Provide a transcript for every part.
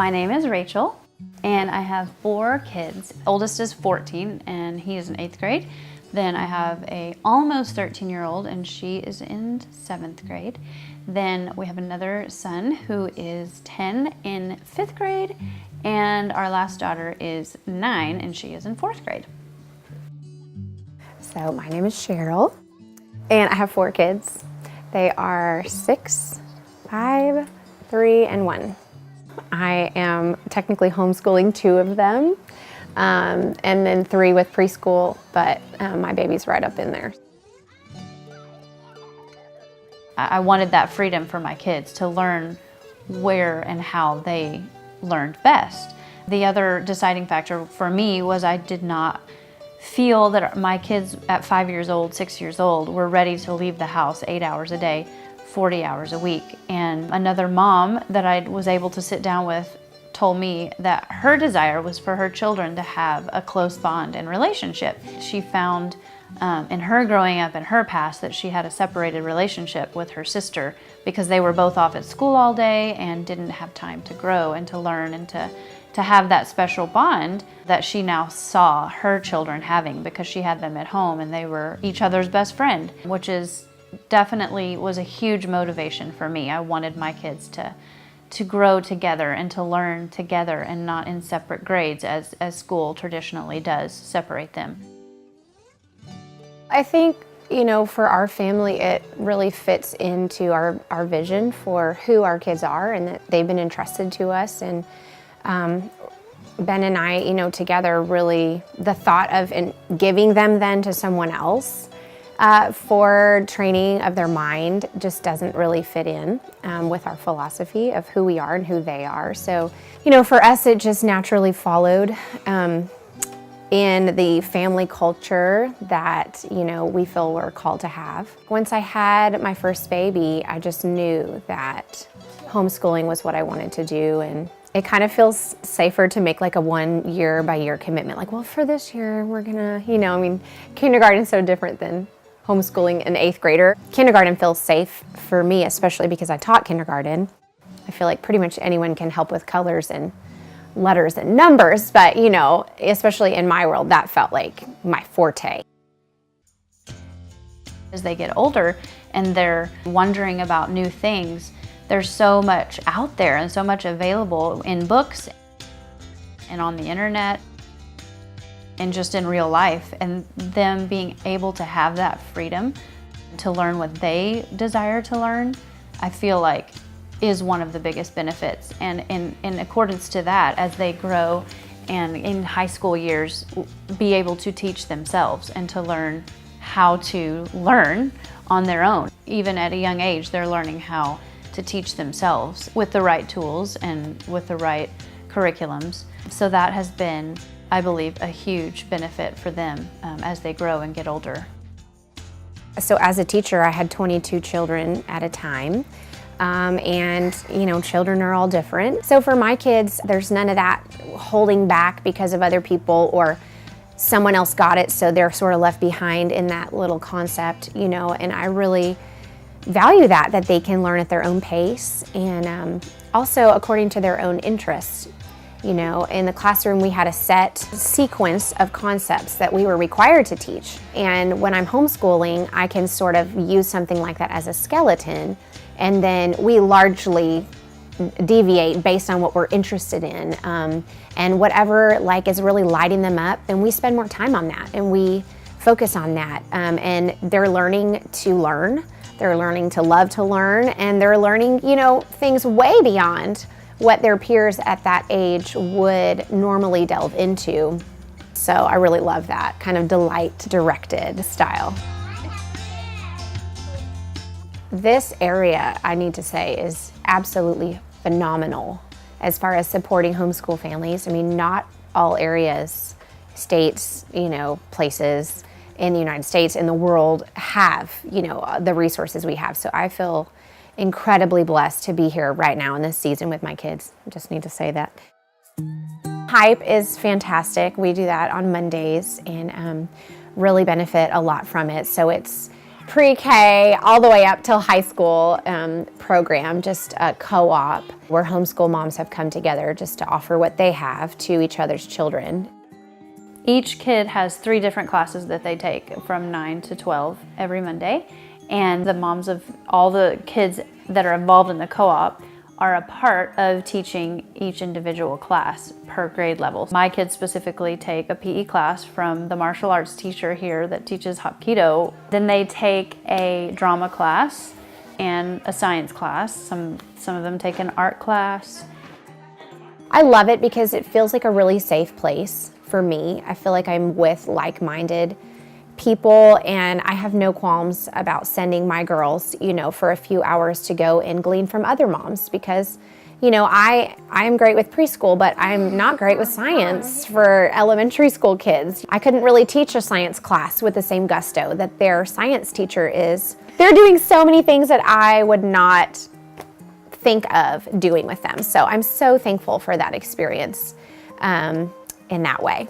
My name is Rachel, and I have 4 kids. Oldest is 14, and he is in 8th grade. Then I have a almost 13-year-old, and she is in 7th grade. Then we have another son who is 10 in 5th grade, and our last daughter is 9, and she is in 4th grade. So my name is Cheryl, and I have 4 kids. They are 6, 5, 3, and 1. I am technically homeschooling 2 of them, and then 3 with preschool, but my baby's right up in there. I wanted that freedom for my kids to learn where and how they learned best. The other deciding factor for me was I did not feel that my kids at 5 years old, 6 years old were ready to leave the house 8 hours a day, 40 hours a week. And another mom that I was able to sit down with told me that her desire was for her children to have a close bond and relationship. She found in her growing up in her past that she had a separated relationship with her sister because they were both off at school all day and didn't have time to grow and to learn and to have that special bond that she now saw her children having because she had them at home and they were each other's best friend, which is definitely was a huge motivation for me. I wanted my kids to grow together and to learn together and not in separate grades as school traditionally does separate them. I think, for our family, it really fits into our vision for who our kids are and that they've been entrusted to us. And Ben and I, together really the thought of giving them then to someone else for training of their mind just doesn't really fit in with our philosophy of who we are and who they are. So, for us, it just naturally followed in the family culture that, we feel we're called to have. Once I had my first baby, I just knew that homeschooling was what I wanted to do. And it kind of feels safer to make like a 1 year by year commitment. Like, well, for this year, we're gonna, kindergarten's so different than homeschooling an 8th grader. Kindergarten feels safe for me, especially because I taught kindergarten. I feel like pretty much anyone can help with colors and letters and numbers, but especially in my world, that felt like my forte. As they get older and they're wondering about new things, there's so much out there and so much available in books and on the internet and just in real life, and them being able to have that freedom to learn what they desire to learn, I feel like is one of the biggest benefits. And in accordance to that, as they grow and in high school years, be able to teach themselves and to learn how to learn on their own. Even at a young age, they're learning how to teach themselves with the right tools and with the right curriculums. So that has been, I believe, a huge benefit for them as they grow and get older. So as a teacher, I had 22 children at a time. And children are all different. So for my kids, there's none of that holding back because of other people or someone else got it, so they're sort of left behind in that little concept, and I really value that they can learn at their own pace and also according to their own interests. In the classroom, we had a set sequence of concepts that we were required to teach. And when I'm homeschooling, I can sort of use something like that as a skeleton. And then we largely deviate based on what we're interested in. And whatever is really lighting them up, then we spend more time on that and we focus on that. And they're learning to learn, they're learning to love to learn, and they're learning, things way beyond what their peers at that age would normally delve into. So I really love that kind of delight-directed style. This area, I need to say, is absolutely phenomenal as far as supporting homeschool families. I mean, not all areas, states, places in the United States, in the world have, the resources we have. So I feel incredibly blessed to be here right now in this season with my kids. I just need to say that. Hype is fantastic. We do that on Mondays and really benefit a lot from it. So it's pre-K all the way up till high school program, just a co-op where homeschool moms have come together just to offer what they have to each other's children. Each kid has 3 different classes that they take from 9 to 12 every Monday. And the moms of all the kids that are involved in the co-op are a part of teaching each individual class per grade level. My kids specifically take a PE class from the martial arts teacher here that teaches Hapkido. Then they take a drama class and a science class. Some of them take an art class. I love it because it feels like a really safe place for me. I feel like I'm with like-minded people, and I have no qualms about sending my girls, for a few hours to go and glean from other moms because, I am great with preschool, but I'm not great with science for elementary school kids. I couldn't really teach a science class with the same gusto that their science teacher is. They're doing so many things that I would not think of doing with them. So I'm so thankful for that experience in that way.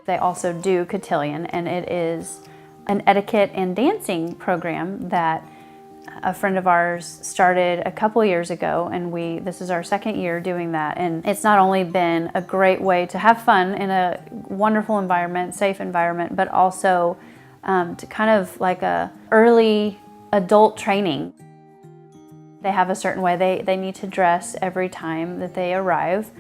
They also do cotillion, and it is an etiquette and dancing program that a friend of ours started a couple years ago, and this is our second year doing that. And it's not only been a great way to have fun in a wonderful environment, safe environment, but also to kind of like a early adult training. They have a certain way they need to dress every time that they arrive.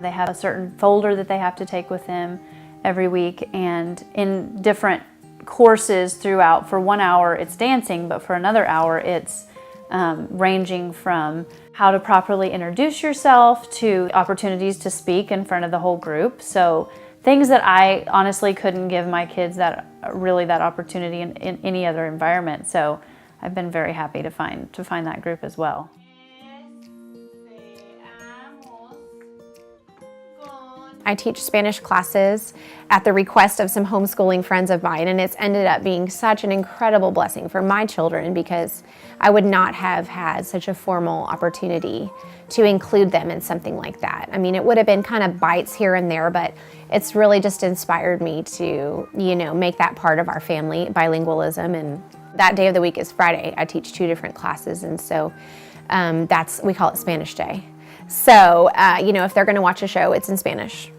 They have a certain folder that they have to take with them every week, and in different courses throughout. For 1 hour it's dancing, but for another hour it's ranging from how to properly introduce yourself to opportunities to speak in front of the whole group. So things that I honestly couldn't give my kids that opportunity in any other environment. So I've been very happy to find that group as well. I teach Spanish classes at the request of some homeschooling friends of mine, and it's ended up being such an incredible blessing for my children because I would not have had such a formal opportunity to include them in something like that. I mean, it would have been kind of bites here and there, but it's really just inspired me to, make that part of our family, bilingualism. And that day of the week is Friday. I teach 2 different classes, and so we call it Spanish Day. So, if they're going to watch a show, it's in Spanish.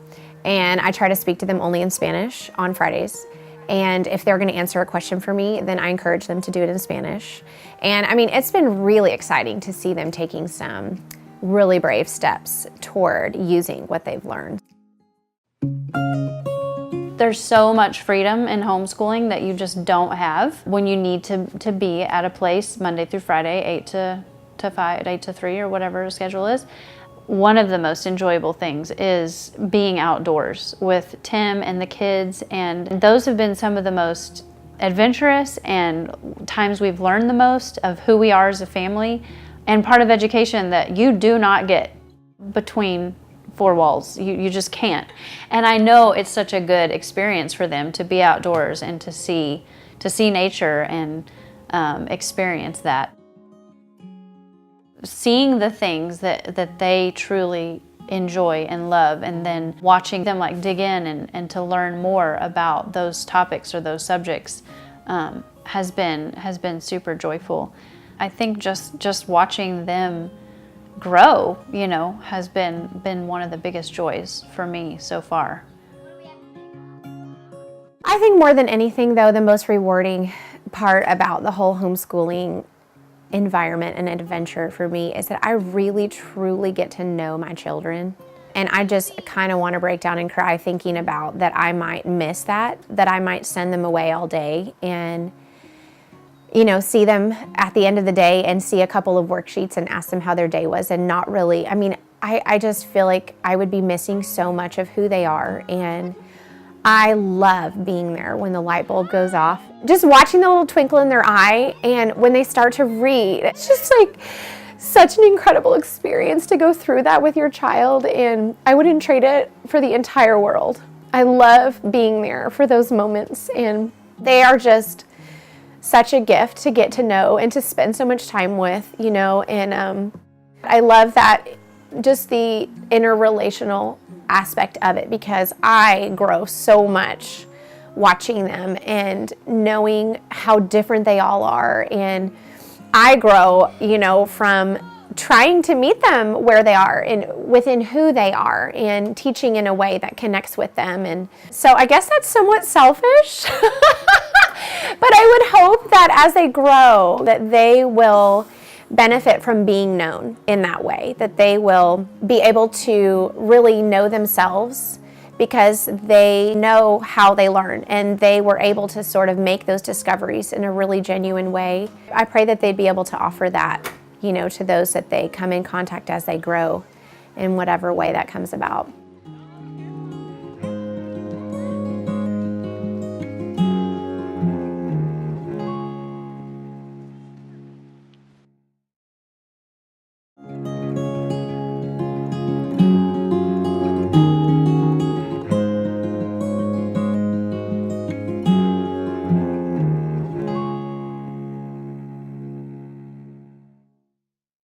And I try to speak to them only in Spanish on Fridays. And if they're going to answer a question for me, then I encourage them to do it in Spanish. And I mean, it's been really exciting to see them taking some really brave steps toward using what they've learned. There's so much freedom in homeschooling that you just don't have when you need to be at a place Monday through Friday, 8 to 5, 8 to 3, or whatever the schedule is. One of the most enjoyable things is being outdoors with Tim and the kids, and those have been some of the most adventurous and times we've learned the most of who we are as a family, and part of education that you do not get between 4 walls. You just can't. And I know it's such a good experience for them to be outdoors and to see nature and experience that. Seeing the things that they truly enjoy and love, and then watching them dig in and to learn more about those topics or those subjects has been super joyful. I think just watching them grow, has been one of the biggest joys for me so far. I think more than anything, though, the most rewarding part about the whole homeschooling environment and adventure for me is that I really truly get to know my children, and I just kind of want to break down and cry thinking about that I might miss that I might send them away all day and see them at the end of the day and see a couple of worksheets and ask them how their day was, and not really, I just feel like I would be missing so much of who they are. And I love being there when the light bulb goes off, just watching the little twinkle in their eye, and when they start to read. It's just such an incredible experience to go through that with your child, and I wouldn't trade it for the entire world. I love being there for those moments, and they are just such a gift to get to know and to spend so much time with, and I love that, just the interrelational aspect of it, because I grow so much watching them and knowing how different they all are. And I grow, from trying to meet them where they are and within who they are and teaching in a way that connects with them. And so I guess that's somewhat selfish, but I would hope that as they grow, that they will benefit from being known in that way, that they will be able to really know themselves because they know how they learn and they were able to sort of make those discoveries in a really genuine way. I pray that they'd be able to offer that, to those that they come in contact as they grow in whatever way that comes about.